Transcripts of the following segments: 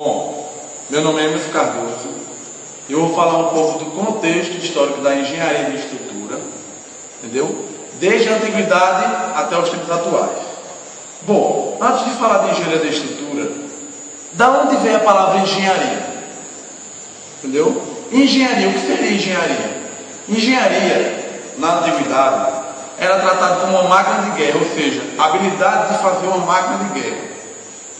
Bom, meu nome é Emerson Cardoso. Eu vou falar um pouco do contexto histórico da engenharia de estrutura, entendeu? Desde a antiguidade até os tempos atuais. Bom, antes de falar de engenharia de estrutura, da onde vem a palavra engenharia? Entendeu? Engenharia, o que seria engenharia? Engenharia, na antiguidade, era tratado como uma máquina de guerra, ou seja, a habilidade de fazer uma máquina de guerra.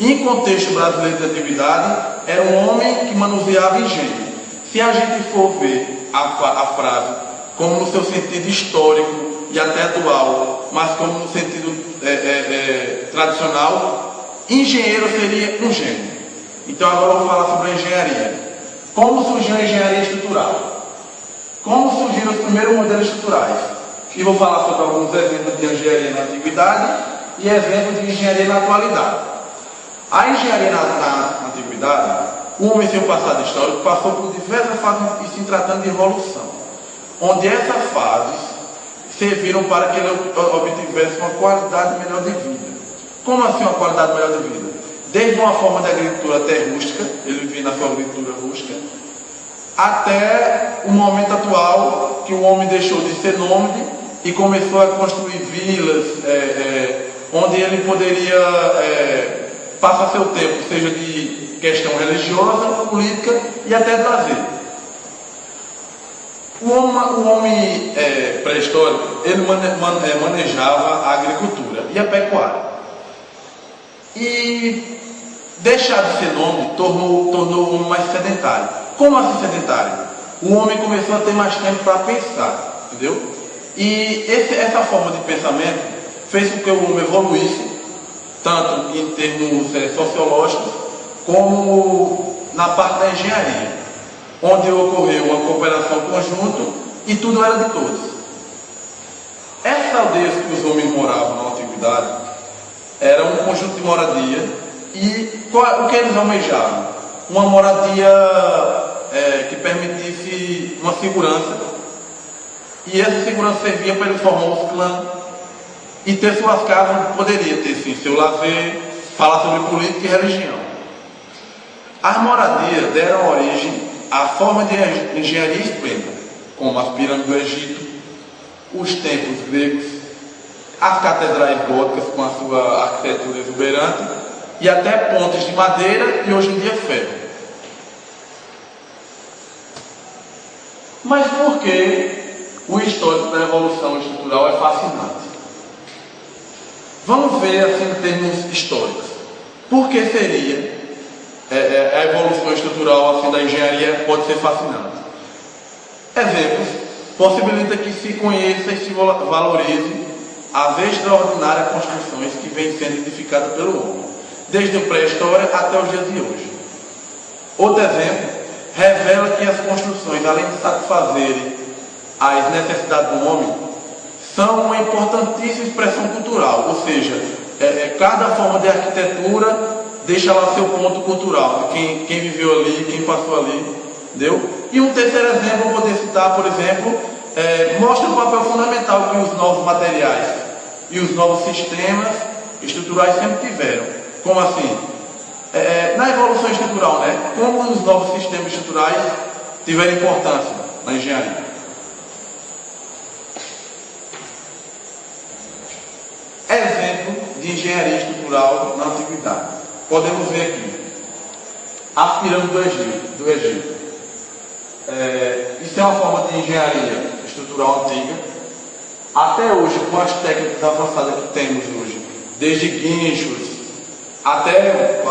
Em contexto brasileiro de antiguidade, era um homem que manuseava engenho. Se a gente for ver a frase como no seu sentido histórico e até atual, mas como no sentido tradicional, engenheiro seria um gênio. Então agora eu vou falar sobre a engenharia. Como surgiu a engenharia estrutural? Como surgiram os primeiros modelos estruturais? E vou falar sobre alguns exemplos de engenharia na antiguidade e exemplos de engenharia na atualidade. A engenharia na antiguidade, o homem sem o passado histórico passou por diversas fases e se tratando de evolução, onde essas fases serviram para que ele obtivesse uma qualidade melhor de vida. Como assim uma qualidade melhor de vida? Desde uma forma de agricultura até rústica, ele vivia na sua agricultura rústica, até o momento atual que o homem deixou de ser nômade e começou a construir vilas, onde ele poderia passar seu tempo, seja de questão religiosa, política e até de lazer. O homem pré-histórico, ele manejava a agricultura e a pecuária. E deixar de ser nômade tornou o homem mais sedentário. Como assim sedentário? O homem começou a ter mais tempo para pensar, entendeu? E essa forma de pensamento fez com que o homem evoluísse, tanto em termos sociológicos, como na parte da engenharia, onde ocorreu uma cooperação conjunta e tudo era de todos. Essas aldeias que os homens moravam na antiguidade era um conjunto de moradia e o que eles almejavam? Uma moradia que permitisse uma segurança, e essa segurança servia para eles formar os clãs e ter suas casas, poderia ter sim seu lazer, falar sobre política e religião. As moradias deram origem à forma de engenharia extrema, como as pirâmides do Egito, os templos gregos, as catedrais góticas com a sua arquitetura exuberante e até pontes de madeira e hoje em dia ferro. Mas por que o histórico da evolução estrutural é fascinante? Vamos ver assim em termos históricos. Por que seria a evolução estrutural assim, da engenharia pode ser fascinante? Exemplos possibilita que se conheça e se valorize as extraordinárias construções que vêm sendo edificadas pelo homem, desde a pré-história até os dias de hoje. Outro exemplo revela que as construções, além de satisfazerem as necessidades do homem, são uma importantíssima expressão cultural, ou seja, cada forma de arquitetura deixa lá seu ponto cultural, de quem viveu ali, quem passou ali, entendeu? E um terceiro exemplo, eu poderia citar, por exemplo, mostra o papel fundamental que os novos materiais e os novos sistemas estruturais sempre tiveram. Como assim? Na evolução estrutural, né? Como os novos sistemas estruturais tiveram importância na engenharia. Exemplo de engenharia estrutural na antiguidade. Podemos ver aqui as pirâmides do Egito. Isso é uma forma de engenharia estrutural antiga. Até hoje, com as técnicas avançadas que temos hoje, desde guinchos até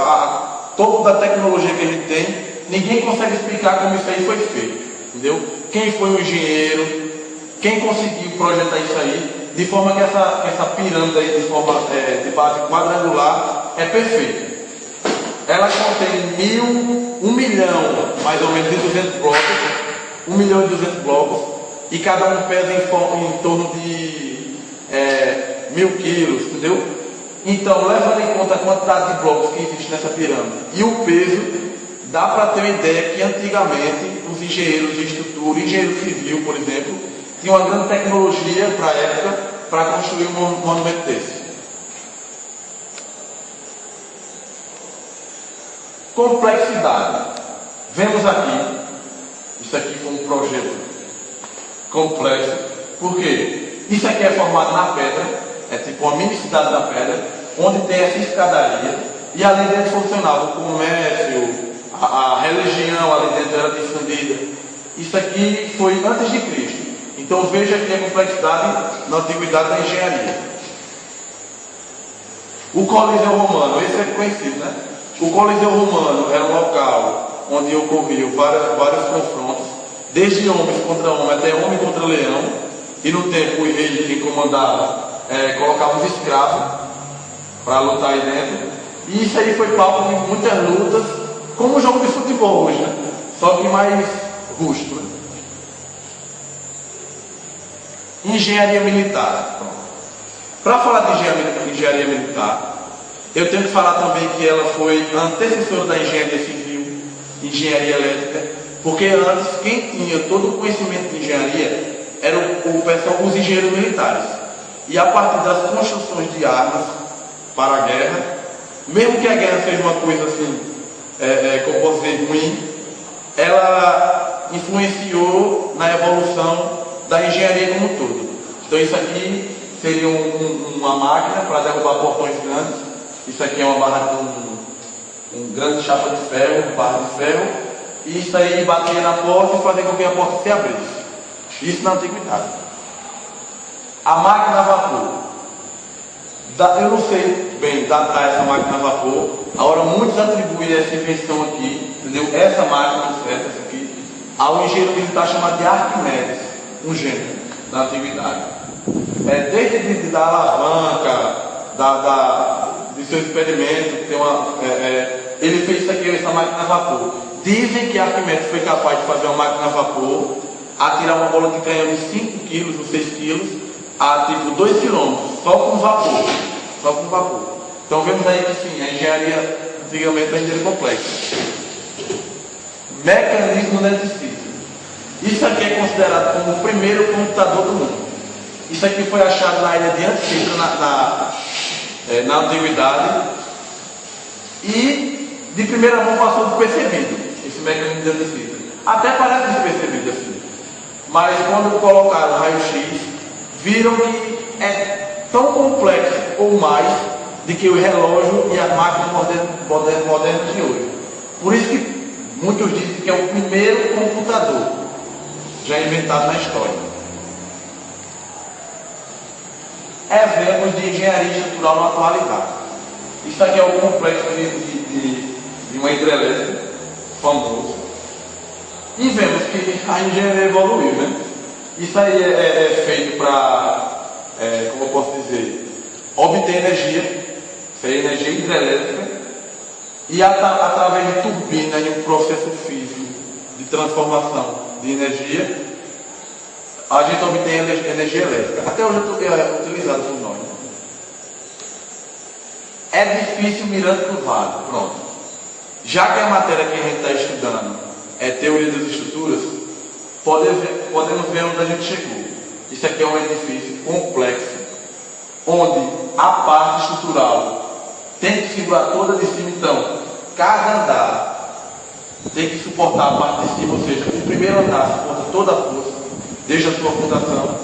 toda a tecnologia que a gente tem, ninguém consegue explicar como isso aí foi feito, entendeu? Quem foi o engenheiro, quem conseguiu projetar isso aí, de forma que essa pirâmide aí de base quadrangular é perfeita. Ela contém 1 milhão, mais ou menos, de 200 blocos, 1 milhão e 200 blocos, e cada um pesa em torno de 1000 quilos, entendeu? Então, levando em conta a quantidade de blocos que existe nessa pirâmide e o peso, dá para ter uma ideia que antigamente os engenheiros de estrutura, engenheiro civil, por exemplo, tinham uma grande tecnologia para a época para construir um monumento desse. Complexidade. Vemos aqui, isso aqui foi um projeto complexo, porque isso aqui é formado na pedra, é tipo uma mini cidade da pedra, onde tem essa escadaria, e ali dentro funcionava o comércio, a religião ali dentro era difundida. Isso aqui foi antes de Cristo. Então veja aqui a complexidade na antiguidade da engenharia. O Coliseu Romano, esse é conhecido, né? O Coliseu Romano era um local onde ocorriam vários confrontos, desde homens contra homem até homem contra leão, e no tempo o rei que comandava colocava os escravos para lutar aí dentro, e isso aí foi palco de muitas lutas, como o jogo de futebol hoje, né? Só que mais rústico, né? Engenharia militar. Para falar de engenharia militar, eu tenho que falar também que ela foi a antecessora da engenharia civil, engenharia elétrica, porque antes quem tinha todo o conhecimento de engenharia era o pessoal, os engenheiros militares. E a partir das construções de armas para a guerra, mesmo que a guerra seja uma coisa assim, como posso dizer, ruim, ela influenciou na evolução da engenharia como um todo. Então isso aqui seria uma máquina para derrubar portões grandes. Isso aqui é uma barra de um grande chapa de ferro, barra de ferro, e isso aí batia na porta e fazia com que a porta se abrisse. Isso na antiguidade. A máquina a vapor. Eu não sei bem datar essa máquina a vapor. Agora muitos atribuem essa invenção aqui, entendeu? Essa máquina, certo, essa aqui, ao engenheiro militar chamado de Arquimedes, um gênio da antiguidade. Desde da alavanca, de seu experimento, ele fez isso aqui, essa máquina a vapor. Dizem que Arquimedes foi capaz de fazer uma máquina a vapor, atirar uma bola de canhão de 5 quilos ou 6 quilos, a tipo 2 quilômetros, só com vapor. Só com vapor. Então vemos aí que sim, a engenharia antigamente era engenharia complexa. Mecanismo eletricista. Isso aqui é considerado como o primeiro computador do mundo. Isso aqui foi achado na ilha de Anchieta, na antiguidade, e de primeira mão passou despercebido esse mecanismo de eletricista. Até parece despercebido assim, mas quando colocaram o raio-x, viram que é tão complexo ou mais do que o relógio e as máquinas modernas de hoje. Por isso que muitos dizem que é o primeiro computador já inventado na história. Exemplos de engenharia estrutural na atualidade. Isso aqui é o complexo de uma hidrelétrica famoso. E vemos que a engenharia evoluiu, né? Isso aí é feito para, como eu posso dizer, obter energia, isso aí é energia hidrelétrica, e através de turbina e um processo físico de transformação de energia, a gente obtém energia elétrica. Até hoje é utilizado por nós. Edifício Mirante do Vale. Pronto. Já que a matéria que a gente está estudando é teoria das estruturas, podemos ver onde a gente chegou. Isso aqui é um edifício complexo, onde a parte estrutural tem que segurar toda de cima. Então, cada andar tem que suportar a parte de cima, ou seja, o primeiro andar suporta toda a força, desde a sua fundação.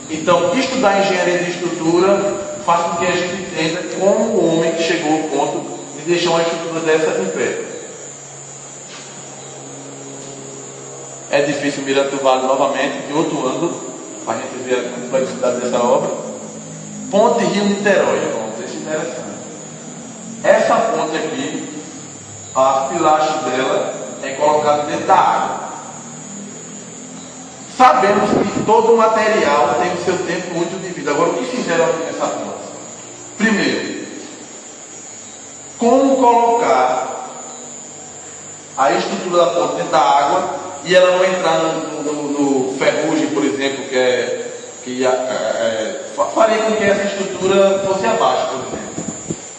Então, estudar engenharia de estrutura faz com que a gente entenda como o homem chegou ao ponto de deixar uma estrutura dessa em pé. É difícil Mirante do Vale novamente, de outro ângulo, para a gente ver a complexidade dessa obra. Ponte Rio-Niterói, vamos ver se é interessante. Essa ponte aqui, as pilastras dela é colocada dentro da água. Sabemos que todo material tem o seu tempo útil de vida. Agora, o que fizeram aqui nessa ponte? Primeiro, como colocar a estrutura da ponte dentro da água e ela não entrar no ferrugem, por exemplo, que faria com que essa estrutura fosse abaixo, por exemplo.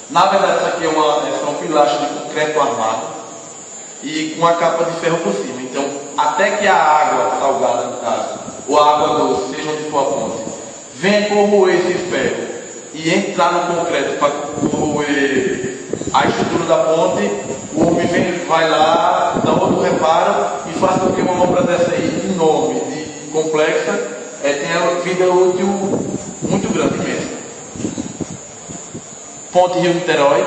Na verdade, isso aqui são pilastras de concreto armado e com a capa de ferro por cima. Então, até que a água salgada, no caso, ou a água doce, seja onde for a ponte, venha corroer esse ferro e entrar no concreto para corroer a estrutura da ponte, o homem vai lá, dá outro reparo e faz com que uma obra dessa aí, enorme e complexa, tenha vida útil muito grande, imensa. Ponte Rio-Niterói,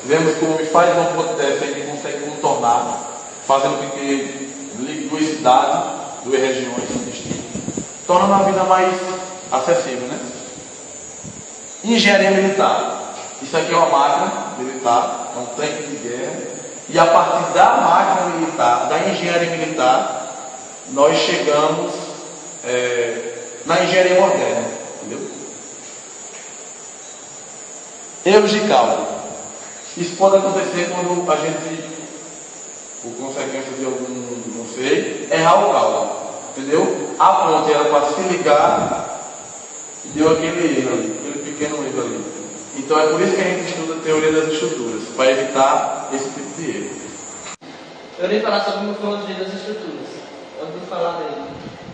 vemos que o homem faz uma ponte dessa e ele consegue contornar, fazendo com que ligue duas cidades, duas regiões, um distrito, tornando a vida mais acessível, né? Engenharia militar. Isso aqui é uma máquina militar, é um tanque de guerra, e a partir da máquina militar, da engenharia militar, nós chegamos na engenharia moderna, entendeu? Erros de cálculo. Isso pode acontecer quando a gente, por consequência de algum, não sei, errar o cálculo, entendeu? A ponte era para se ligar e deu aquele erro ali, aquele pequeno erro ali. Então é por isso que a gente estuda a teoria das estruturas, para evitar esse tipo de erro. Eu irei falar sobre a morfologia das estruturas. Eu vou falar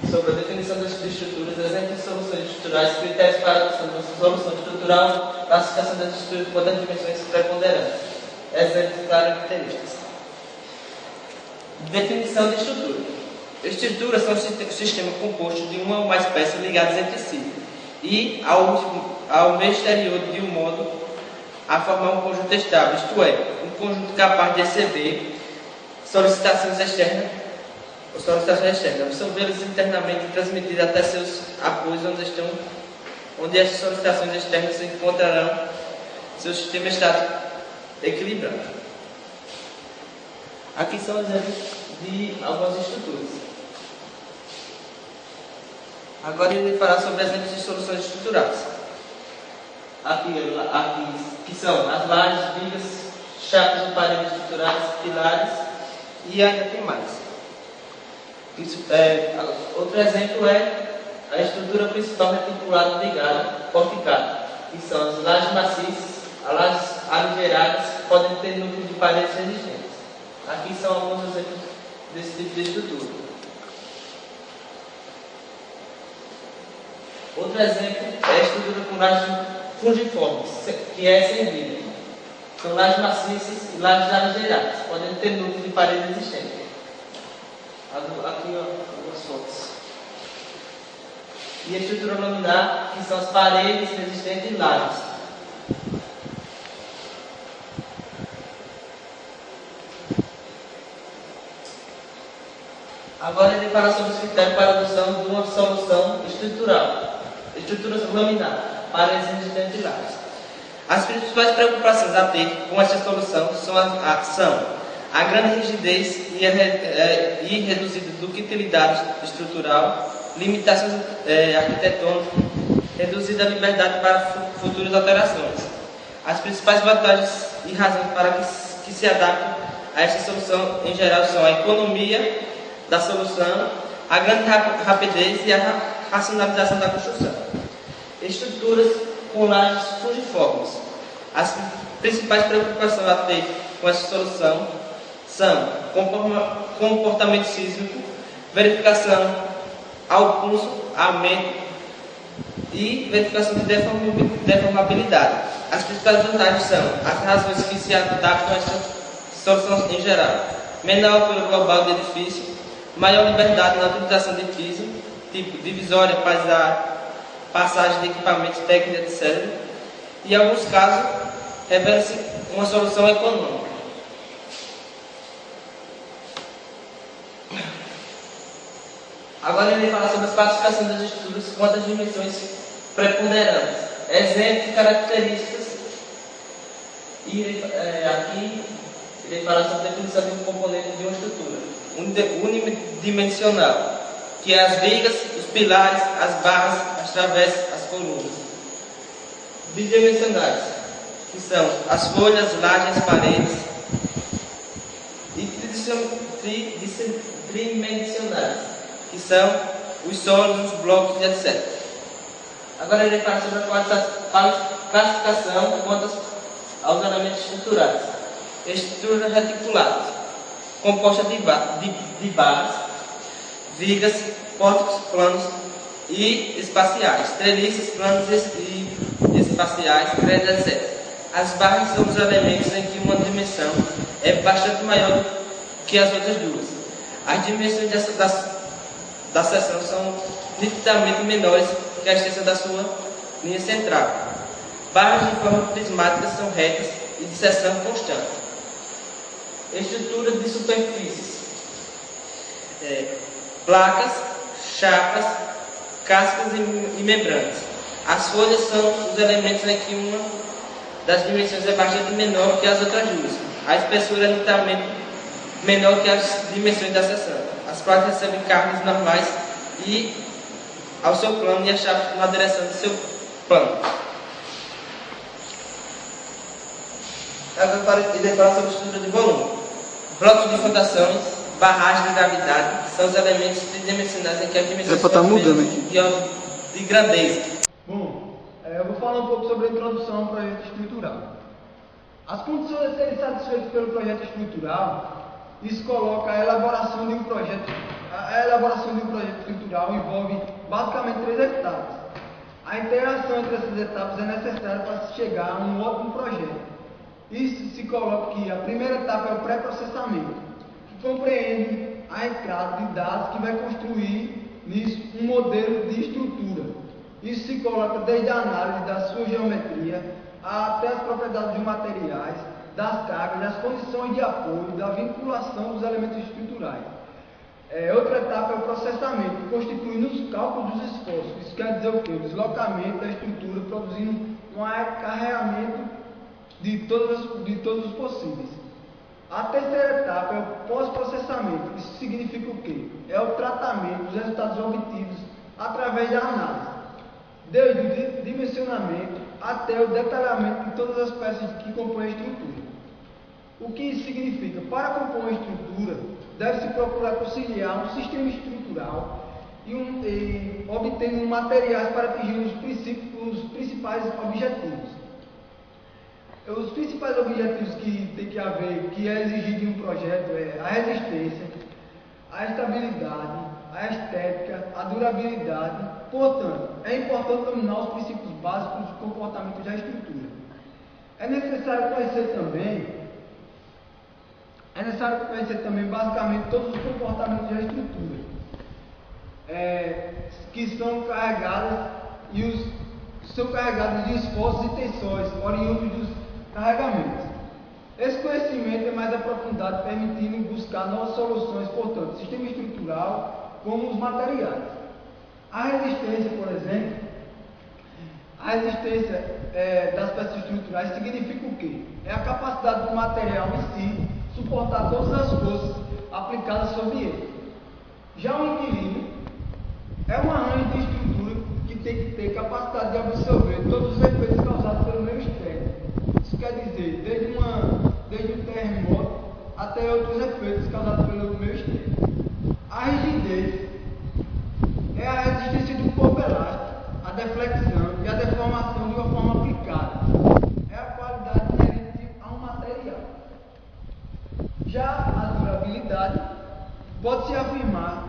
sobre a definição das estruturas, exemplos de soluções estruturais, critérios para a solução estrutural, classificação das estruturas por das dimensões preponderantes, exemplos e características. Definição de estrutura. Estruturas são sistemas compostos de uma ou mais peças ligadas entre si e ao meio exterior de um modo a formar um conjunto estável, isto é, um conjunto capaz de receber solicitações externas, absorvê-las internamente e transmitidas até seus apoios onde estas solicitações externas encontrarão seu sistema estático equilibrado. Aqui são exemplos de algumas estruturas. Agora eu irei falar sobre exemplos de soluções estruturais. Aqui que são as lajes, vigas, chapas ou paredes estruturais, pilares e ainda tem mais. Outro exemplo é a estrutura principal reticulada ligada, porticada, que são as lajes maciças, as lajes aligeradas, que podem ter núcleo de paredes resistentes. Aqui são alguns exemplos desse tipo de estrutura. Outro exemplo é a estrutura com lajes fungiformes, que é sem vidro. São lajes maciças e lajes aligeradas, podem ter núcleo de parede resistente. Aqui, algumas fotos. E a estrutura laminar, que são as paredes resistentes e lajes. Agora ele fala sobre os critérios para a adoção de uma solução estrutural. Estruturas laminar, paredes resistentes e lajes. As principais preocupações a ter com esta solução são a grande rigidez e reduzida ductilidade estrutural, limitações arquitetônicas, reduzida liberdade para futuras alterações. As principais vantagens e razões para que se adaptem a esta solução em geral são a economia da solução, a grande rapidez e a racionalização da construção. Estruturas com lajes fungiformes. As principais preocupações a ter com essa solução são comportamento sísmico, verificação ao pulso, aumento e verificação de deformabilidade. As principais vantagens são as razões que se adaptam a essa solução em geral: menor altura global do edifício, maior liberdade na utilização de piso, tipo divisória, passagem de equipamentos técnicos, etc. E em alguns casos, revela-se uma solução econômica. Agora ele vai falar sobre a classificação das estruturas quanto às dimensões preponderantes, exemplos e características. E aqui ele vai falar sobre a definição de um componente de uma estrutura unidimensional, que é as vigas, os pilares, as barras, as travessas, as colunas. Bidimensionais, que são as folhas, as lajes, as paredes. E tridimensionais, que são os sólidos, os blocos e etc. Agora ele fala sobre a classificação quanto aos elementos estruturais. Estruturas reticuladas, composta de barras, vigas, pórticos planos e espaciais, treliços planos e espaciais, etc. As barras são os elementos em que uma dimensão é bastante maior que as outras duas. As dimensões da seção são nitidamente menores que a extensão da sua linha central. Barras de forma prismática são retas e de seção constante. Estrutura de superfícies: placas, chapas, cascas e membranas. As folhas são os elementos em que uma das dimensões é bastante menor que as outras duas. A espessura é nitidamente menor que as dimensões da seção. As placas recebem cargas normais e ao seu plano, e as chapas na direção do seu plano. Ele fala sobre estrutura de volume. Blocos de fundações, barragens de gravidade são os elementos tridimensionais em que as dimensões são de grandeza. Bom, eu vou falar um pouco sobre a introdução ao projeto estrutural. As condições a serem satisfeitas pelo projeto estrutural, isso coloca a elaboração de um projeto. A elaboração de um projeto estrutural envolve basicamente 3 etapas. A interação entre essas etapas é necessária para se chegar a um ótimo projeto. Isso se coloca que a primeira etapa é o pré-processamento, que compreende a entrada de dados que vai construir nisso um modelo de estrutura. Isso se coloca desde a análise da sua geometria até as propriedades dos materiais, das cargas, das condições de apoio, da vinculação dos elementos estruturais. Outra etapa é o processamento, que constitui nos cálculos dos esforços. Isso quer dizer o quê? O deslocamento da estrutura, produzindo um acarreamento de todos os possíveis. A terceira etapa é o pós-processamento. Isso significa o quê? É o tratamento dos resultados obtidos através da análise, desde o dimensionamento até o detalhamento de todas as peças que compõem a estrutura. O que isso significa? Para compor uma estrutura, deve-se procurar conciliar um sistema estrutural e obtendo materiais para atingir os principais objetivos. Os principais objetivos que tem que haver, que é exigido em um projeto, é a resistência, a estabilidade, a estética, a durabilidade. Portanto, é importante dominar os princípios básicos do comportamento da estrutura. É necessário conhecer também basicamente todos os comportamentos da estrutura, que são carregados de esforços e tensões oriundos dos carregamentos. Esse conhecimento é mais aprofundado, permitindo buscar novas soluções, portanto, sistema estrutural como os materiais. A resistência, por exemplo, das peças estruturais significa o quê? É a capacidade do material em si suportar todas as forças aplicadas sobre ele. Já o equilíbrio é um arranjo de estrutura que tem que ter capacidade de absorver todos os efeitos causados pelo meio externo. Isso quer dizer, desde o terremoto até outros efeitos causados pelo meio externo. A rigidez é a resistência do corpo elástico, a deflexão e a deformação de uma forma aplicada. É a qualidade inerente a um material. Já a durabilidade pode-se afirmar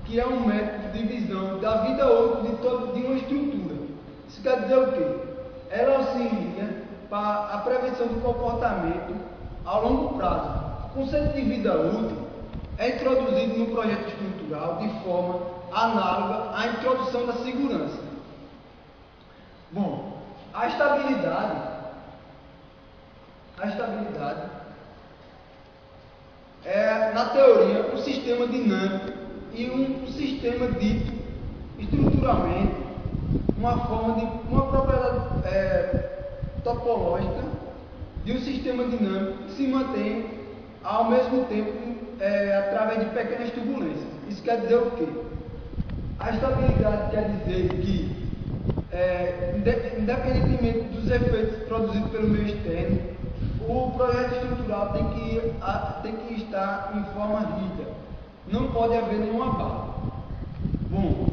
que é um método de visão da vida útil de uma estrutura. Isso quer dizer o quê? Ela auxilia para a prevenção do comportamento a longo prazo. O conceito de vida útil é introduzido no projeto estrutural de forma análoga à introdução da segurança. Bom, a estabilidade é, na teoria, um sistema dinâmico e um sistema dito estruturalmente uma propriedade topológica de um sistema dinâmico que se mantém ao mesmo tempo através de pequenas turbulências. Isso quer dizer o quê? A estabilidade quer dizer que, independentemente dos efeitos produzidos pelo meio externo, o projeto estrutural tem que estar em forma rígida. Não pode haver nenhum abalo. Bom,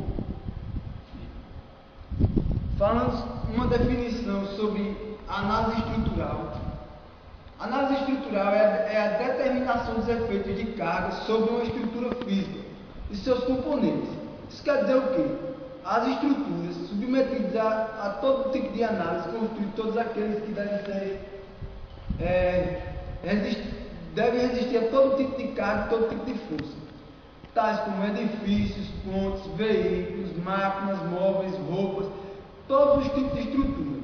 falando uma definição sobre análise estrutural. Análise estrutural é a determinação dos efeitos de carga sobre uma estrutura física e seus componentes. Isso quer dizer o quê? As estruturas submetidas a todo tipo de análise constituem todos aqueles que devem ser deve resistir a todo tipo de carga e todo tipo de força, tais como edifícios, pontes, veículos, máquinas, móveis, roupas, todos os tipos de estrutura.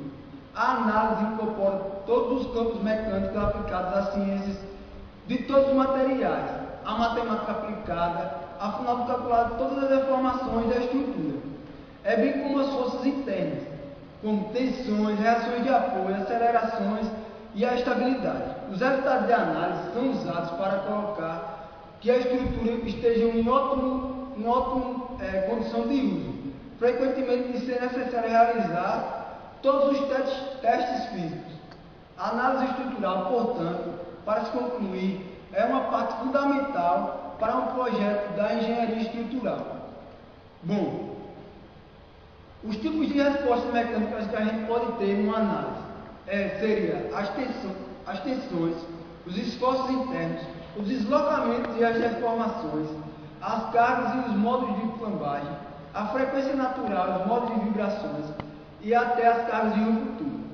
A análise incorpora todos os campos mecânicos aplicados às ciências de todos os materiais, a matemática aplicada, afinal de calcular todas as deformações da estrutura, bem como as forças internas, como tensões, reações de apoio, acelerações e a estabilidade. Os resultados de análise são usados para colocar que a estrutura esteja em ótima condição de uso. Frequentemente de ser necessário realizar todos os testes físicos. A análise estrutural, portanto, para se concluir, é uma parte fundamental para um projeto da engenharia estrutural. Bom, os tipos de respostas mecânicas que a gente pode ter em uma análise seria as tensões, os esforços internos, os deslocamentos e as deformações, as cargas e os modos de flambagem, a frequência natural, os modos de vibrações e até as cargas de ruptura.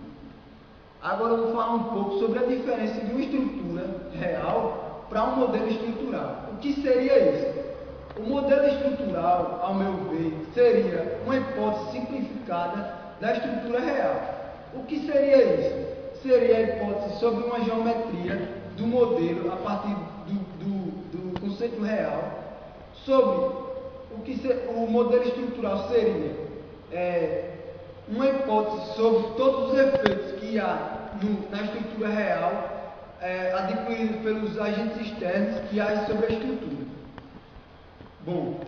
Agora eu vou falar um pouco sobre a diferença de uma estrutura real para um modelo estrutural. O que seria isso? O modelo estrutural, ao meu ver, seria uma hipótese simplificada da estrutura real. O que seria isso? Seria a hipótese sobre uma geometria do modelo a partir do conceito real. Sobre o modelo estrutural seria uma hipótese sobre todos os efeitos que há na estrutura real adquiridos pelos agentes externos que agem sobre a estrutura. Bom,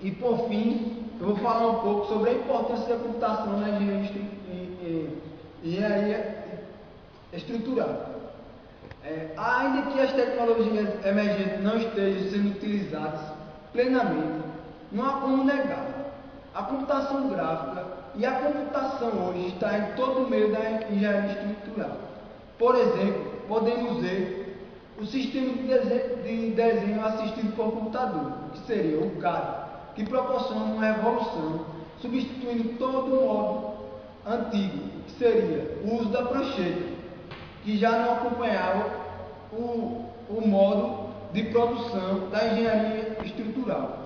e por fim, eu vou falar um pouco sobre a importância da computação na engenharia estrutural. Ainda que as tecnologias emergentes não estejam sendo utilizadas plenamente, não há como negar. A computação gráfica e a computação hoje está em todo o meio da engenharia estrutural. Por exemplo, podemos ver o sistema de desenho assistido por computador, que seria o CAD, que proporciona uma revolução, substituindo todo o modo antigo, que seria o uso da prancheta, que já não acompanhava o modo de produção da engenharia estrutural,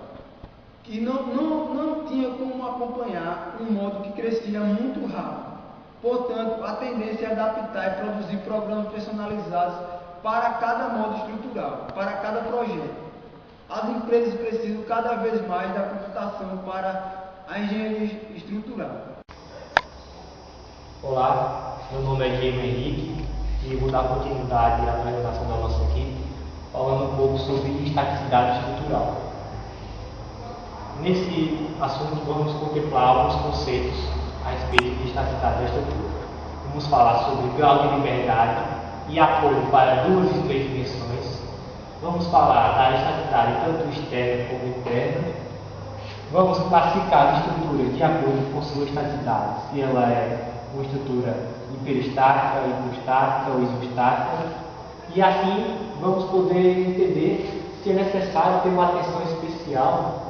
que não tinha como acompanhar um modo que crescia muito rápido. Portanto, a tendência é adaptar e produzir programas personalizados para cada modo estrutural, para cada projeto. As empresas precisam cada vez mais da computação para a engenharia estrutural. Olá, meu nome é Diego Henrique e vou dar continuidade à apresentação da nossa equipe, falando um pouco sobre estaticidade estrutural. Nesse assunto vamos contemplar alguns conceitos a respeito de estaticidade da estrutura. Vamos falar sobre grau de liberdade e apoio para 2 e 3 dimensões. Vamos falar da estaticidade tanto externa como interna. Vamos classificar a estrutura de acordo com sua estaticidade, se ela é uma estrutura hiperestática, hidrostática ou isostática. E assim vamos poder entender se é necessário ter uma atenção especial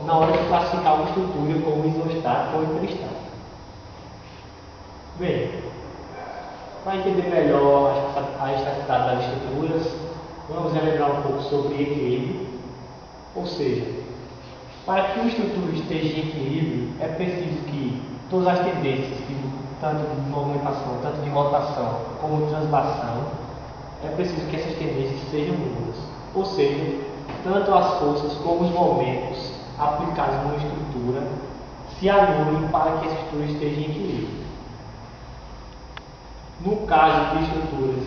na hora de classificar uma estrutura como isostática ou hiperestática. Bem, para entender melhor a estaticidade das estruturas, vamos relembrar um pouco sobre equilíbrio. Ou seja, para que uma estrutura esteja em equilíbrio, é preciso que todas as tendências, tanto de movimentação, tanto de rotação como de translação, é preciso que essas tendências sejam nulas. Ou seja, tanto as forças como os momentos aplicados numa estrutura se anulem para que essa estrutura esteja em equilíbrio. No caso de estruturas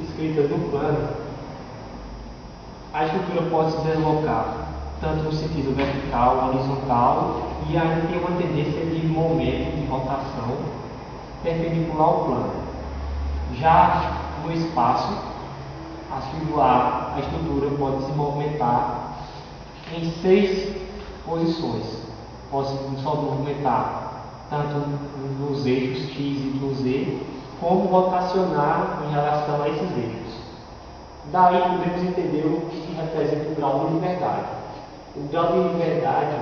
escritas no plano, a estrutura pode se deslocar tanto no sentido vertical, horizontal, e ainda tem uma tendência de momento, de rotação perpendicular ao plano. Já no espaço, a estrutura pode se movimentar em 6 posições. Pode se movimentar tanto nos eixos X, Y, Z, como rotacionar em relação a esses eixos. Daí podemos entender o que representa o grau de liberdade. O grau de liberdade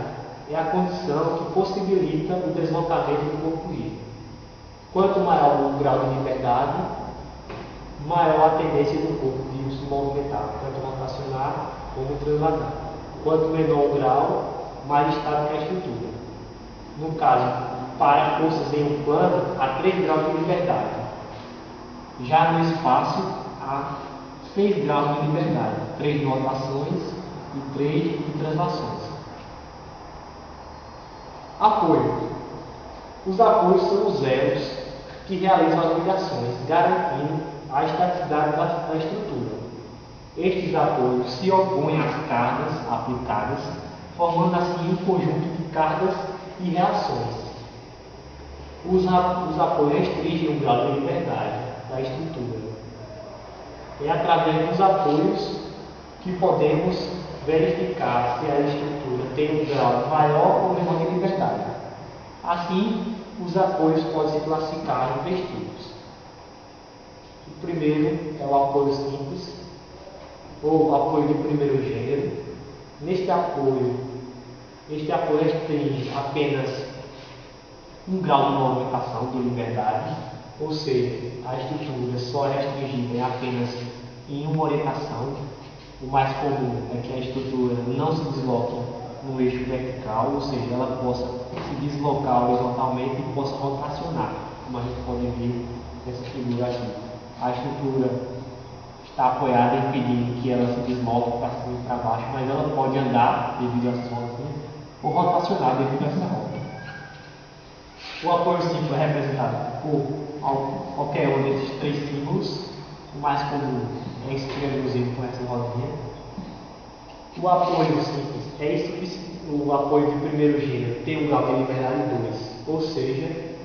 é a condição que possibilita o deslocamento do corpo vivo. Quanto maior o grau de liberdade, maior a tendência do corpo de se movimentar, tanto rotacionar como transladar. Quanto menor o grau, mais estática é a estrutura. No caso, para forças em um plano, há 3 graus de liberdade. Já no espaço, há 6 graus de liberdade, 3 de rotações e 3 de translações. Apoio. Os apoios são os elos que realizam as ligações, garantindo a estaticidade da estrutura. Estes apoios se opõem às cargas aplicadas, formando assim um conjunto de cargas e reações. Os apoios restringem o grau de liberdade da estrutura. É através dos apoios que podemos verificar se a estrutura tem um grau maior ou menor de liberdade. Assim, os apoios podem se classificar em 3 tipos. O primeiro é o apoio simples, ou apoio de primeiro gênero. Este apoio restringe apenas um grau de movimentação de liberdade, ou seja, a estrutura só é restringida apenas em uma orientação. O mais comum é que a estrutura não se desloque no eixo vertical, ou seja, ela possa se deslocar horizontalmente e possa rotacionar, como a gente pode ver nessa figura aqui. A estrutura está apoiada, impedindo que ela se desloque para cima e para baixo, mas ela pode andar devido a essa rodinha ou rotacionar devido a essa roda. O apoio simples é representado por qualquer um desses 3 símbolos. O mais comum é esse triângulozinho com essa rodinha. O apoio simples é esse, o apoio de primeiro gênero tem um grau de liberdade 2, ou seja,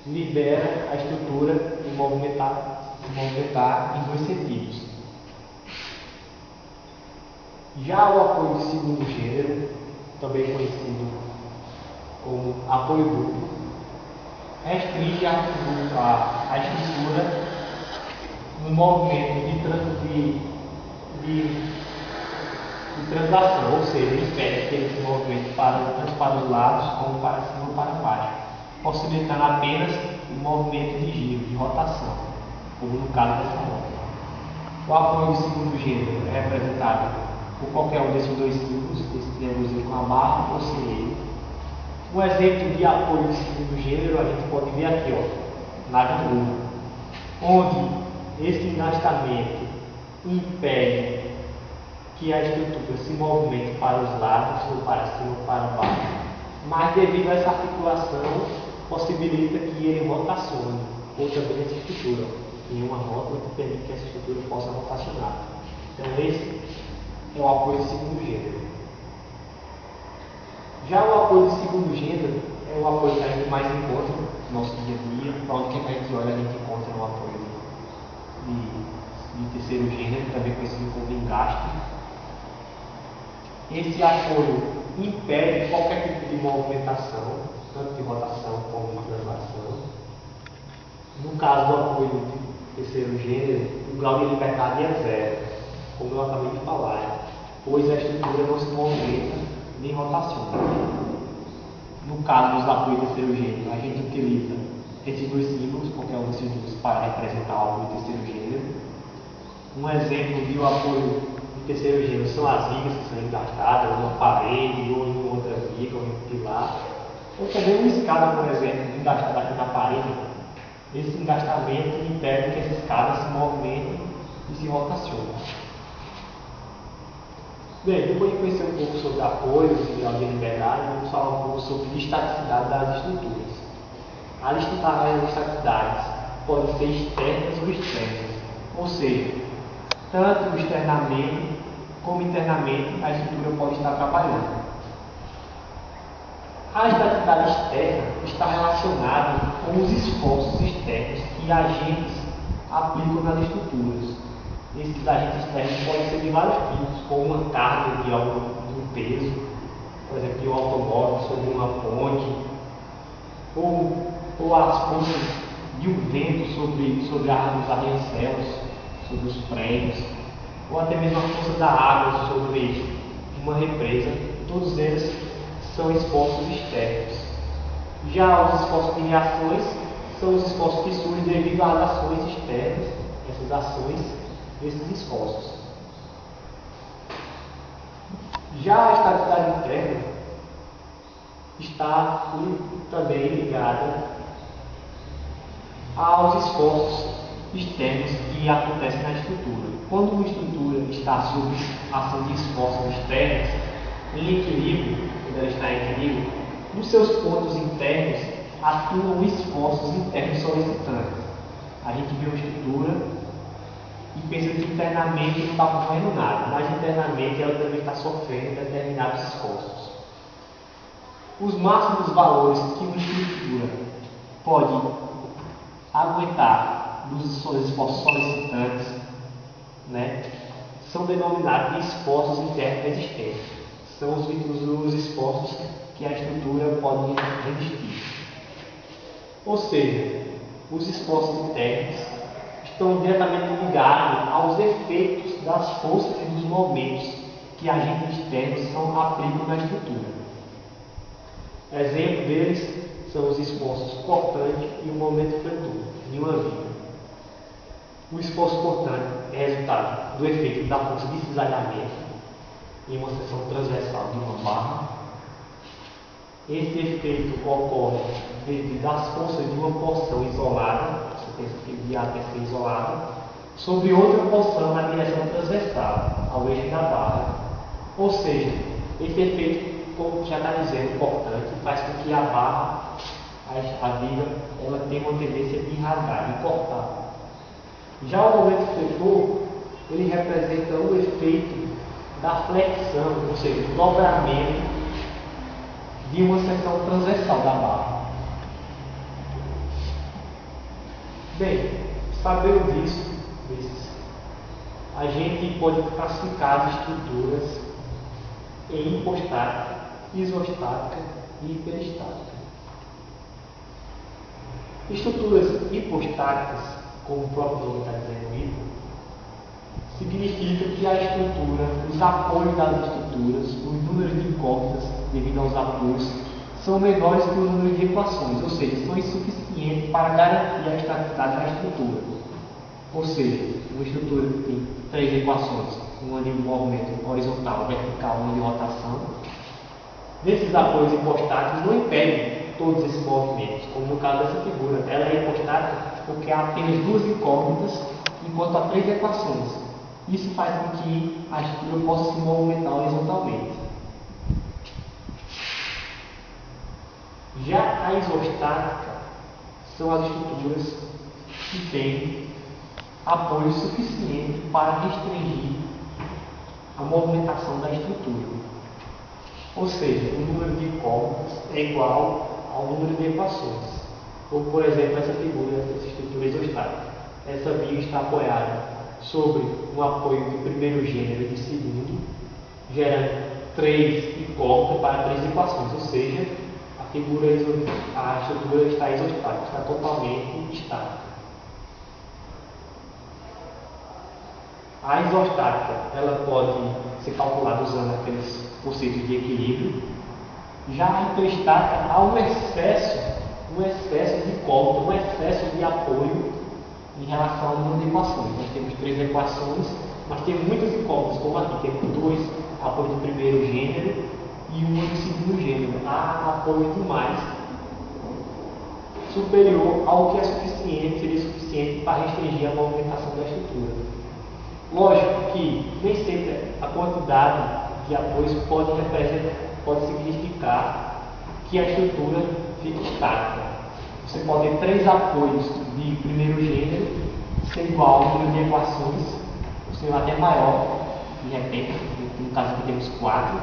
libera a estrutura de movimentar em 2 sentidos. Já o apoio de segundo gênero, também conhecido como apoio duplo, restringe a estrutura no movimento de translação, ou seja, impede que ele se movimente tanto para os lados como para cima ou para baixo, possibilitando apenas o movimento de giro, de rotação, como no caso dessa roda. O apoio de segundo gênero é representado por qualquer um desses 2 símbolos, esse triângulozinho com a barra ou sem ele. Um exemplo de apoio de segundo gênero a gente pode ver aqui, na figura, onde esse engastamento impede que a estrutura se movimente para os lados, ou para cima ou para baixo, mas devido a essa articulação possibilita que ele rotacione, ou também essa estrutura em uma rótula que permite que essa estrutura possa rotacionar. Então esse é o apoio de segundo gênero. Já o apoio de segundo gênero é o apoio que a gente mais encontra no nosso dia a dia. Para onde que a gente olha, a gente encontra o apoio de terceiro gênero, também conhecido como engaste. Esse apoio impede qualquer tipo de movimentação, tanto de rotação como de translação. No caso do apoio de terceiro gênero, o grau de liberdade é 0, como eu acabei de falar, pois a estrutura não se movimenta nem rotaciona. No caso dos apoios de terceiro gênero, a gente utiliza esses 2 símbolos, qualquer um desses 2, para representar o apoio de terceiro gênero. Um exemplo de um apoio de terceiro gênero são as vigas que são engastadas numa parede, ou em outra viga, ou em um pilar. Ou também uma escada, por exemplo, engastada aqui na parede. Esse engastamento impede que essa escada se movimente e se rotacione. Bem, depois de conhecer um pouco sobre apoios e grau de liberdade, vamos falar um pouco sobre estaticidade das estruturas. As estaticidades podem ser externas ou externas, ou seja, tanto externamente como internamente a estrutura pode estar trabalhando. A estaticidade externa está relacionada com os esforços externos que agentes aplicam nas estruturas. Esses agentes externos podem ser de vários tipos, como uma carga de um peso, por exemplo, de um automóvel sobre uma ponte, ou as forças de um vento sobre os arranha-céus, sobre os prédios, ou até mesmo a força da água sobre uma represa. Todos eles são esforços externos. Já os esforços de reações são os esforços que surgem devido às ações externas. dessas ações, desses esforços. Já a estabilidade interna está também ligada aos esforços externos que acontecem na estrutura. Quando uma estrutura está sob ação de esforços externos, em equilíbrio, quando ela está em equilíbrio, nos seus pontos internos atuam esforços internos solicitantes. A gente vê uma estrutura e pensa que internamente não está ocorrendo nada, mas internamente ela também está sofrendo determinados esforços. Os máximos valores que uma estrutura pode aguentar dos seus esforços solicitantes, são denominados de esforços internos resistentes. São os esforços que a estrutura pode resistir. Ou seja, os esforços internos estão diretamente ligados aos efeitos das forças e dos momentos que agentes externos aplicam na estrutura. Exemplo deles são os esforços cortantes e o momento fletor de uma viga. O esforço cortante é resultado do efeito da força de cisalhamento em uma seção transversal de uma barra. Esse efeito ocorre devido às forças de uma porção isolada, você pensa que o viado quer ser isolado, sobre outra porção na direção transversal, ao eixo da barra. Ou seja, esse efeito, como já está dizendo, cortante, faz com que a barra, a viga, ela tenha uma tendência de rasgar, de cortar. Já o momento fletor, ele representa o efeito da flexão, ou seja, o dobramento de uma seção transversal da barra. Bem, sabendo disso, a gente pode classificar as estruturas em hipostática, isostática e hiperestática. Estruturas hipostáticas, como o próprio nome está dizendo, significa que a estrutura, os apoios das estruturas, os números de incógnitas devido aos apoios, são menores que o número de equações, ou seja, são insuficientes para garantir a estaticidade da estrutura. Ou seja, uma estrutura que tem 3 equações, uma de movimento horizontal, vertical, uma de rotação, nesses apoios hipostáticos não impedem todos esses movimentos, como no caso dessa figura. Ela é hipostática porque há apenas 2 incógnitas, enquanto há 3 equações. Isso faz com que a estrutura possa se movimentar horizontalmente. Já a isostática são as estruturas que têm apoio suficiente para restringir a movimentação da estrutura. Ou seja, o número de incógnitas é igual ao número de equações. Ou, por exemplo, essa figura, essa estrutura isostática. Essa viga está apoiada sobre um apoio de primeiro gênero e de segundo, gerando 3 incógnitas para 3 equações, ou seja, a estrutura está isostática, está totalmente estática. A isostática ela pode ser calculada usando aqueles conceitos de equilíbrio. Já a hiperestática há um excesso de incógnita, um excesso de apoio em relação ao número de equações. Nós temos 3 equações, mas temos muitas incógnitas, como aqui temos 2 apoios de primeiro gênero e uma de segundo gênero. Há apoio demais superior ao que seria suficiente para restringir a movimentação da estrutura. Lógico que nem sempre a quantidade de apoios pode significar que a estrutura fique estática. Você pode ter 3 apoios de primeiro gênero, ser igual ao número de equações, ou ser até maior, de repente, no caso aqui temos 4,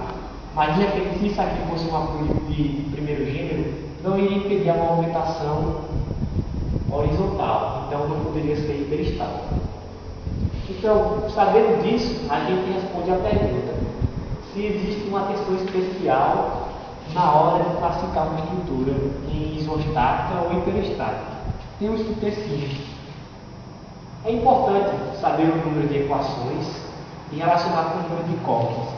mas de repente, se isso aqui fosse um apoio de primeiro gênero, não iria impedir a movimentação horizontal, então não poderia ser hiperestática. Então, sabendo disso, a gente responde a pergunta se existe uma atenção especial na hora de classificar uma estrutura em isostática ou hiperestática. Temos que ter sim. É importante saber o número de equações e relacionar com o número de incógnitas,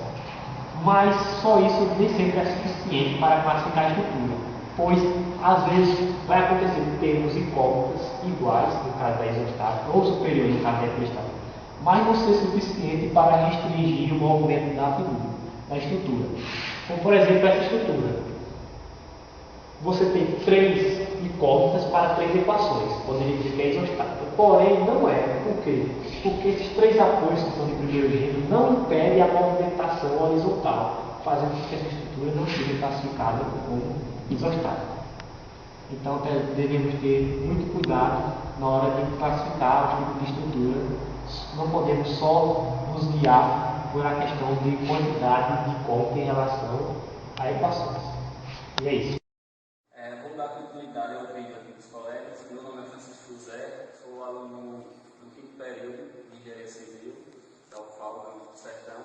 mas só isso nem sempre é suficiente para classificar a estrutura. pois às vezes vai acontecer de termos incógnitas iguais, no caso da isostática, ou superiores, no caso da equidistática, mas não ser suficiente para restringir o movimento da figura, da estrutura. Como por exemplo essa estrutura. Você tem 3 incógnitas para 3 equações, quando ele diz que é isostática. Porém, não é. Por quê? Porque esses 3 apoios que são de primeiro gênero não impedem a movimentação horizontal, fazendo com que essa estrutura não seja classificada como isostática. Então, devemos ter muito cuidado na hora de classificar o tipo de estrutura. Não podemos só nos guiar por a questão de quantidade de incógnita em relação a equações. E é isso. Vou dar continuidade ao vídeo aqui dos colegas. Meu nome é Francisco José, sou aluno do 5º período de Engenharia Civil, da UFAL, do Sertão,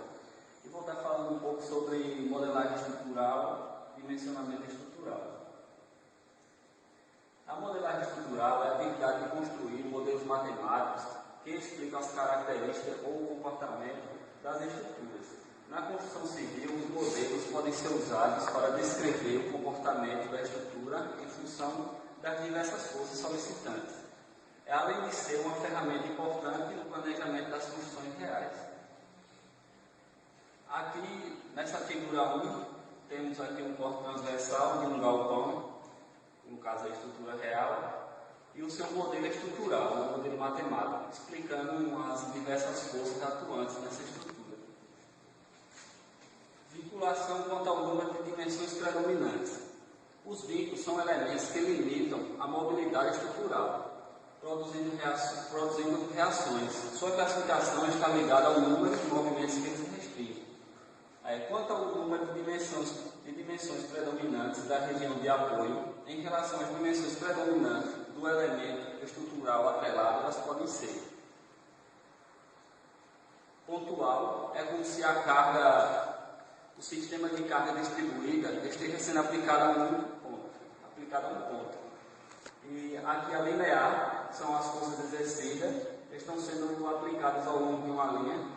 e vou estar falando um pouco sobre modelagem estrutural e dimensionamento estrutural. A modelagem estrutural é a habilidade de construir modelos matemáticos que explicam as características ou o comportamento das estruturas. Na construção civil, os modelos podem ser usados para descrever o comportamento da estrutura em função das diversas forças solicitantes. Além de ser uma ferramenta importante no planejamento das construções reais. Aqui, nessa figura 1, temos aqui um corte transversal de um galpão, no caso a estrutura real, e o seu modelo estrutural, o modelo matemático, explicando as diversas forças atuantes nessa estrutura. Vinculação quanto ao número de dimensões predominantes. Os vínculos são elementos que limitam a mobilidade estrutural, produzindo reações. Sua classificação está ligada ao número de movimentos que eles restringem. Quanto ao número de dimensões predominantes da região de apoio, em relação às dimensões predominantes do elemento estrutural atrelado, elas podem ser. Pontual é como se o sistema de carga distribuída esteja sendo aplicado a um ponto. E aqui a linear são as forças exercidas, estão sendo aplicadas ao longo de uma linha.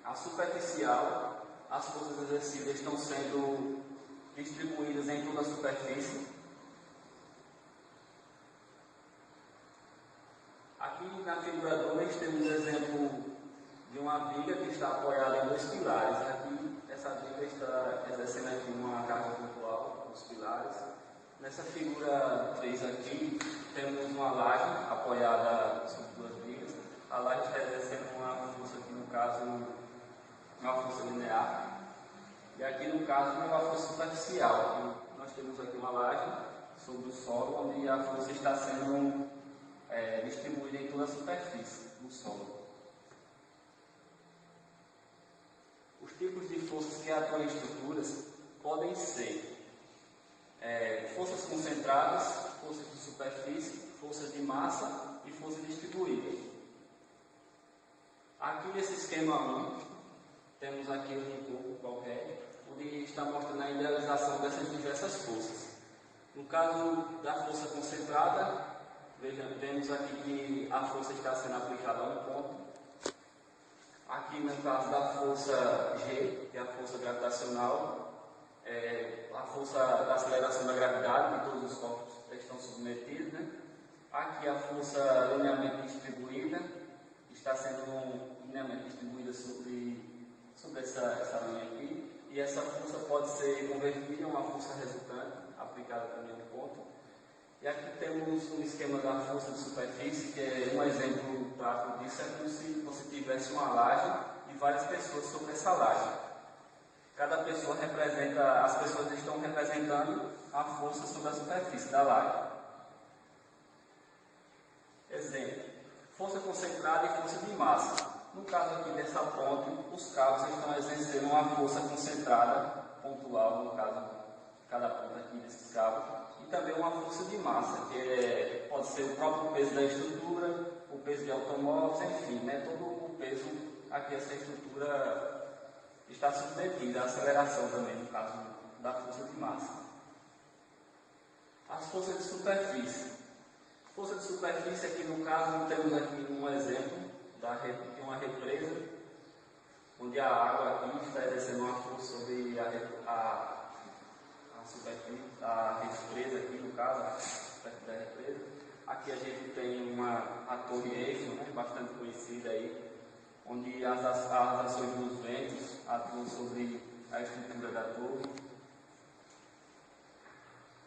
A superficial, as forças exercidas estão sendo distribuídas em toda a superfície. Aqui na figura 2 temos exemplo de uma viga que está apoiada em 2 pilares. Aqui essa viga está exercendo aqui uma carga pontual nos pilares. Nessa figura 3 aqui temos uma laje apoiada sobre 2 vigas. A laje está exercendo uma força aqui no caso uma força linear. E aqui no caso uma força superficial. Nós temos aqui uma laje sobre o solo onde a força está sendo distribuída em toda a superfície do solo. Os tipos de forças que atuam em estruturas podem ser forças concentradas, forças de superfície, forças de massa e forças distribuídas. Aqui nesse esquema 1, temos aqui um corpo qualquer, onde está mostrando a idealização dessas diversas forças. No caso da força concentrada, vemos aqui que a força está sendo aplicada a um ponto. Aqui no caso da força G, que é a força gravitacional, a força da aceleração da gravidade, que todos os corpos estão submetidos. Aqui a força linearmente distribuída, está sendo linearmente distribuída sobre essa linha aqui, e essa força pode ser convertida em uma força resultante, aplicada também no ponto. E aqui temos um esquema da força de superfície, que é um exemplo prático disso, é como se você tivesse uma laje e várias pessoas sobre essa laje. Cada pessoa as pessoas estão representando a força sobre a superfície da laje. Exemplo, força concentrada e força de massa. No caso aqui dessa ponte, os cabos estão exercendo uma força concentrada, pontual, no caso, cada ponta aqui desses cabos, e também uma força de massa, que pode ser o próprio peso da estrutura, o peso de automóveis, enfim, todo o peso aqui essa estrutura está submetida à aceleração também, no caso da força de massa. As forças de superfície. Força de superfície aqui no caso, temos aqui um exemplo de uma represa, onde a água aqui está exercendo uma força sobre a superfície, a represa aqui no caso, perto da represa. Aqui a gente tem a Torre Eiffel, né, bastante conhecida aí, onde as ações dos ventos atuam sobre a estrutura da torre.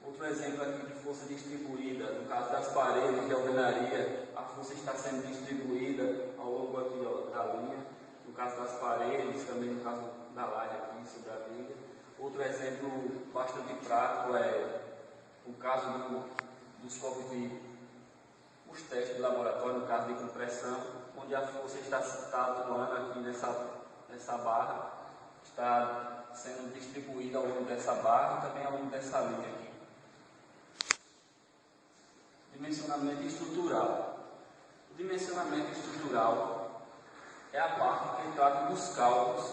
Outro exemplo aqui de força distribuída, no caso das paredes de alvenaria, a força está sendo distribuída ao longo aqui da linha, no caso das paredes, também no caso da laje aqui sobre a viga. Outro exemplo bastante prático é o caso dos copos os testes de laboratório, no caso de compressão, onde a força está atuando aqui nessa barra, está sendo distribuída ao longo dessa barra e também ao longo dessa linha aqui. Dimensionamento estrutural. O dimensionamento estrutural é a parte que trata dos cálculos,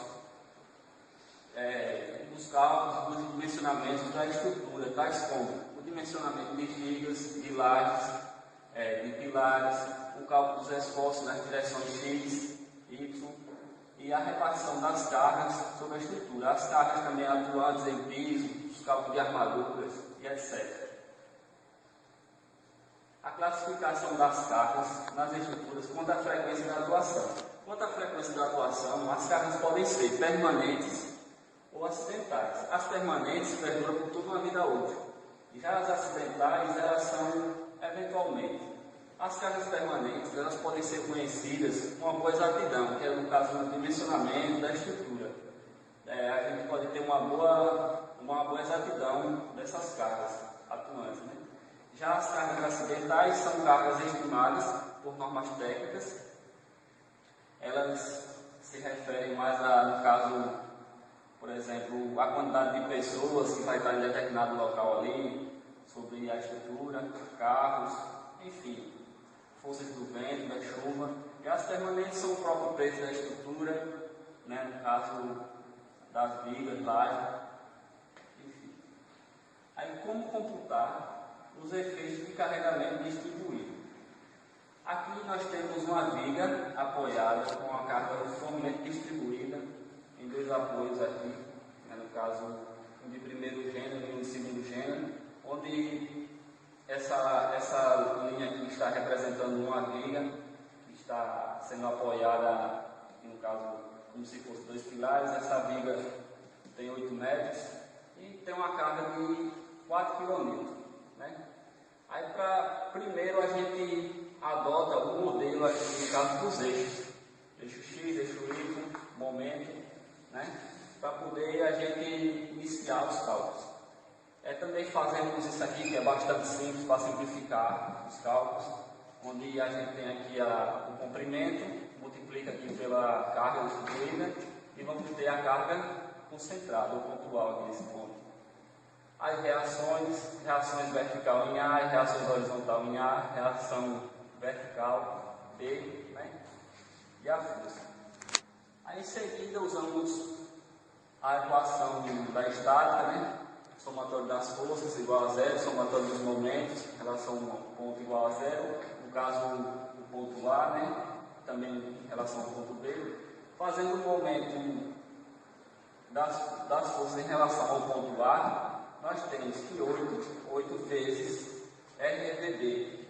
dos dimensionamentos da estrutura, tais como o dimensionamento de vigas, de lajes, de pilares, o cálculo dos esforços nas direções X, Y e a repartição das cargas sobre a estrutura. As cargas também atuantes em piso, os cálculos de armaduras e etc. A classificação das cargas nas estruturas quanto à frequência da atuação. Quanto à frequência da atuação, as cargas podem ser permanentes ou acidentais. As permanentes perduram por toda uma vida útil. Já as acidentais, elas são eventualmente. As cargas permanentes, elas podem ser conhecidas com uma boa exatidão, que é no caso do dimensionamento da estrutura. A gente pode ter uma boa exatidão dessas cargas atuantes, né? Já as cargas acidentais são cargas estimadas por normas técnicas. Elas se referem mais no caso, por exemplo, a quantidade de pessoas que vai estar em determinado local ali, sobre a estrutura, carros, enfim, forças do vento, da chuva. E as permanentes são o próprio preço da estrutura, né, no caso das vigas, lajes, enfim. Aí, como computar os efeitos de carregamento distribuído? Aqui nós temos uma viga apoiada com uma carga uniformemente distribuída em dois apoios aqui, né, no caso um de primeiro gênero e um de segundo gênero, onde essa linha aqui está representando uma viga que está sendo apoiada, no caso, como se fosse dois pilares. Essa viga tem 8 metros e tem uma carga de 4 kN. Né? Aí, primeiro, a gente adota o modelo aqui, no caso dos eixos. Eixo X, eixo Y, momento, né? Para poder a gente iniciar os cálculos. Também fazemos isso aqui, que é bastante simples para simplificar os cálculos, onde a gente tem aqui o comprimento, multiplica aqui pela carga distribuída e vamos ter a carga concentrada ou pontual aqui nesse ponto. As reações vertical em A, reações horizontal em A, reação vertical B, né? E a força. Aí em seguida usamos a equação da estática, né? Somatório das forças igual a zero, somatório dos momentos, relação ponto igual a zero, no caso do ponto A, né? Também em relação ao ponto B, fazendo o momento das forças em relação ao ponto A, nós temos que 8 vezes RDB,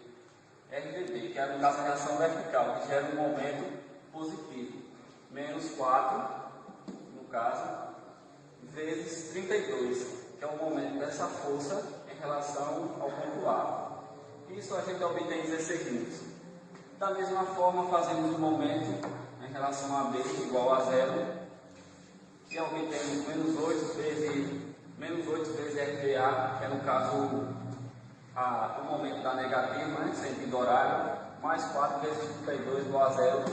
que é no caso a reação vertical, que gera um momento positivo, menos 4, no caso, vezes 32, que é o momento dessa força em relação ao ponto A. Isso a gente obtém 16 newtons. Da mesma forma, fazemos o momento em relação a B igual a zero, que obtemos menos 8 vezes RDA, que é no caso o momento da negativa, né, sentido horário, mais 4 vezes 32 igual a zero,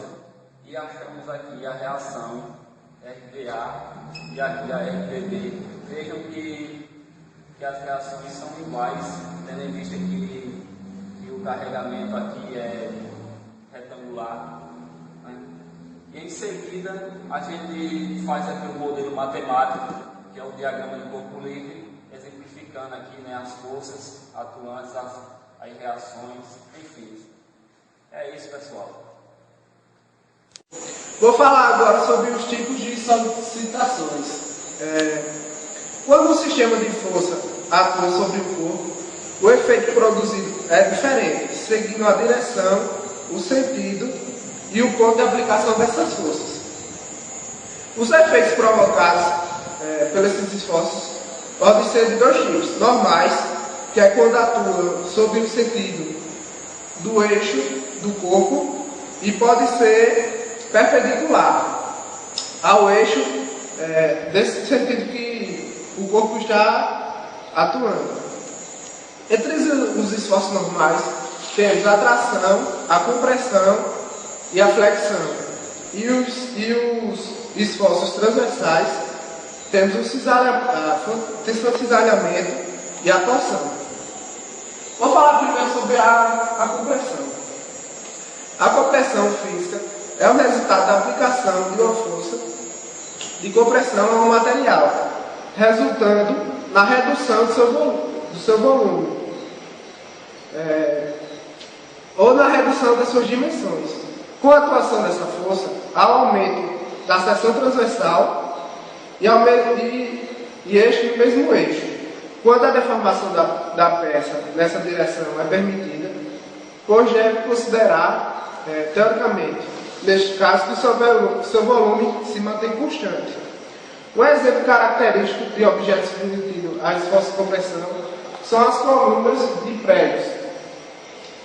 e achamos aqui a reação RDA e aqui a RDB. Vejam que as reações são iguais, tendo em vista que o carregamento aqui é retangular. Né? E em seguida, a gente faz aqui o modelo matemático, que é o diagrama de corpo livre, exemplificando aqui, né, as forças atuantes, as reações, enfim. É isso, pessoal. Vou falar agora sobre os tipos de solicitações. Quando o sistema de força atua sobre o corpo, o efeito produzido é diferente, seguindo a direção, o sentido e o ponto de aplicação dessas forças. Os efeitos provocados pelos esforços podem ser de dois tipos: normais, que é quando atuam sob o sentido do eixo do corpo, e pode ser perpendicular ao eixo desse sentido que o corpo está atuando. Entre os esforços normais, temos a tração, a compressão e a flexão. E os esforços transversais, temos o cisalhamento e a torção. Vou falar primeiro sobre a compressão. A compressão física é o resultado da aplicação de uma força de compressão a um material, resultando na redução do seu volume, ou na redução das suas dimensões. Com a atuação dessa força, há um aumento da seção transversal e este no mesmo eixo. Quando a deformação da peça nessa direção é permitida, pois deve considerar, teoricamente, neste caso, que o seu volume se mantém constante. Um exemplo característico de objetos submetidos a esforço de compressão são as colunas de prédios,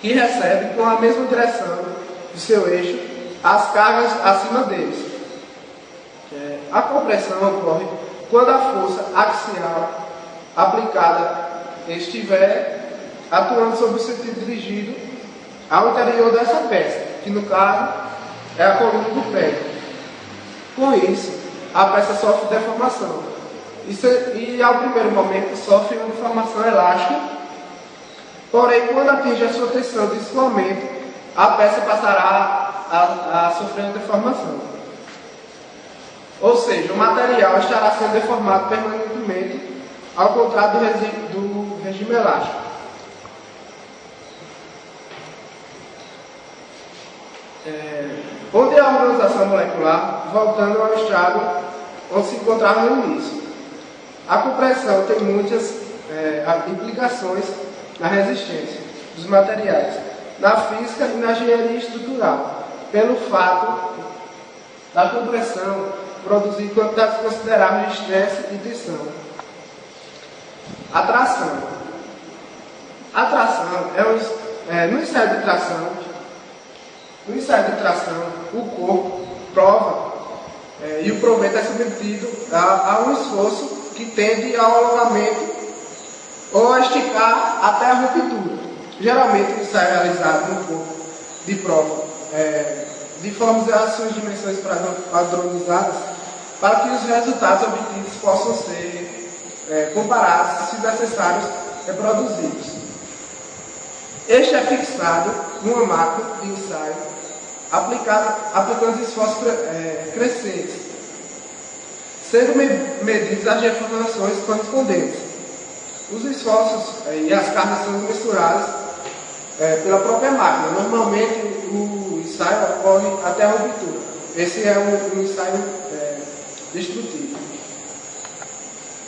que recebem com a mesma direção do seu eixo as cargas acima deles. A compressão ocorre quando a força axial aplicada estiver atuando sob o sentido dirigido ao interior dessa peça, que no caso é a coluna do prédio. Com isso, a peça sofre deformação e ao primeiro momento sofre uma deformação elástica, porém quando atinge a sua tensão de escoamento, a peça passará a sofrer uma deformação. Ou seja, o material estará sendo deformado permanentemente, ao contrário do regime elástico. Onde a organização molecular, voltando ao estado onde se encontrava no início. A compressão tem muitas implicações na resistência dos materiais, na física e na engenharia estrutural, pelo fato da compressão produzir quantidades consideráveis de estresse e tensão. A tração. A tração no ensaio de tração, o corpo prova e o provento é submetido a um esforço que tende ao alongamento ou a esticar até a ruptura. Geralmente o ensaio é realizado no corpo de prova de forma as suas dimensões padronizadas para que os resultados obtidos possam ser comparados, se necessários, reproduzidos. Este é fixado numa máquina de ensaio aplicando esforços crescentes, sendo medidas as deformações correspondentes. Os esforços e as cargas são misturadas pela própria máquina. Normalmente o ensaio ocorre até a ruptura. Esse é um ensaio destrutivo.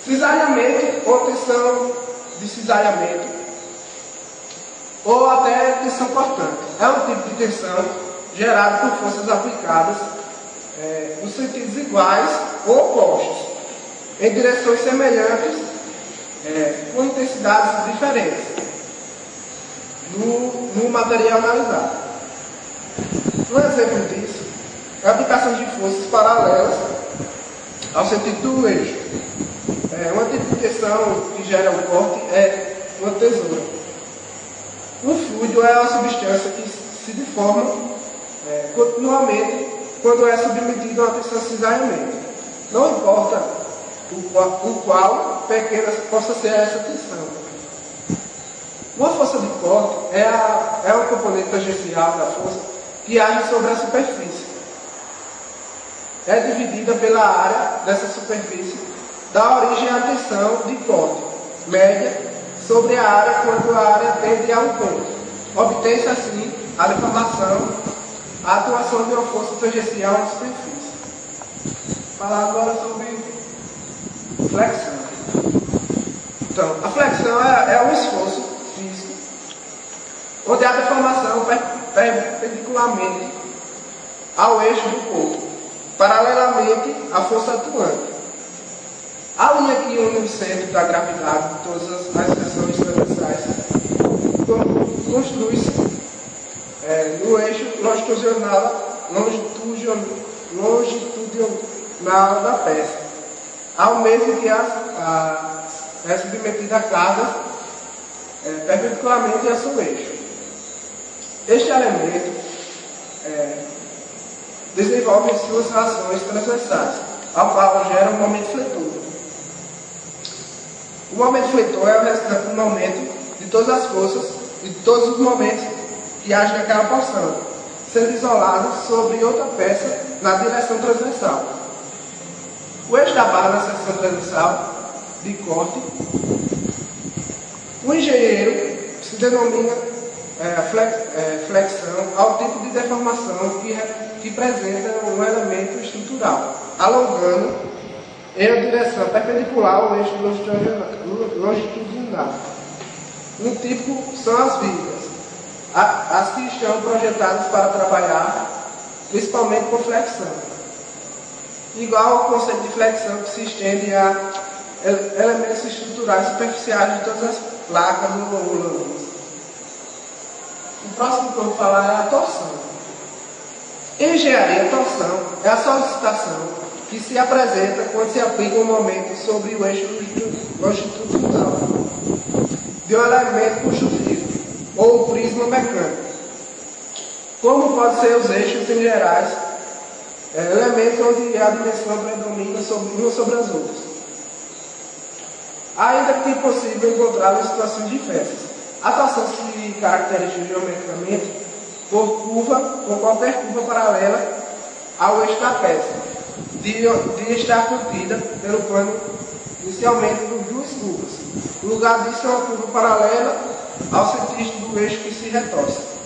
Cisalhamento ou tensão de cisalhamento, ou até tensão cortante. É um tipo de tensão gerado por forças aplicadas nos sentidos iguais ou opostos, em direções semelhantes, com intensidades diferentes no material analisado. Um exemplo disso é a aplicação de forças paralelas ao sentido do eixo. Uma tipo de tensão que gera um corte é uma tesoura. O fluido é uma substância que se deforma continuamente quando é submetido a uma tensão de cisalhamento. Não importa o qual pequena possa ser essa tensão. Uma força de corte é um componente tangencial da força que age sobre a superfície. É dividida pela área dessa superfície, dá origem à tensão de corte média sobre a área quando a área tende a um ponto. Obtém-se assim a deformação, a atuação de uma força tangencial na superfície. Falar agora sobre flexão. Então, A flexão é um esforço físico onde a deformação perpendicularmente ao eixo do corpo, paralelamente à força atuante. A linha que une o centro da gravidade de todas as seções transversais construi-se no eixo longitudinal da peça, ao mesmo que é submetida a cargas perpendicularmente a seu eixo. Este elemento desenvolve suas relações transversais, ao qual gera um momento fletor. O momento fletor é o resultado do momento de todas as forças e de todos os momentos que agem naquela porção, sendo isolados sobre outra peça na direção transversal. O eixo da barra na seção transversal de corte, o engenheiro se denomina flexão ao tipo de deformação que representa um elemento estrutural, alongando em direção perpendicular ao eixo longitudinal. Um tipo são as vigas, as que estão projetadas para trabalhar principalmente por flexão. Igual ao conceito de flexão que se estende a elementos estruturais superficiais de todas as placas ou lâminas. O próximo que eu vou falar é a torção. Em engenharia, a torção é a solicitação que se apresenta quando se aplica um momento sobre o eixo longitudinal de um elemento construtivo ou um prisma mecânico. Como podem ser os eixos em gerais, elementos onde a dimensão predomina umas sobre as outras. Ainda que é possível encontrá-lo em situações diversas. A torção se caracteriza geometricamente por qualquer curva paralela ao eixo da peça, de estar contida pelo plano inicialmente por duas curvas. O lugar disso é uma curva paralela ao centímetro do eixo que se retorce.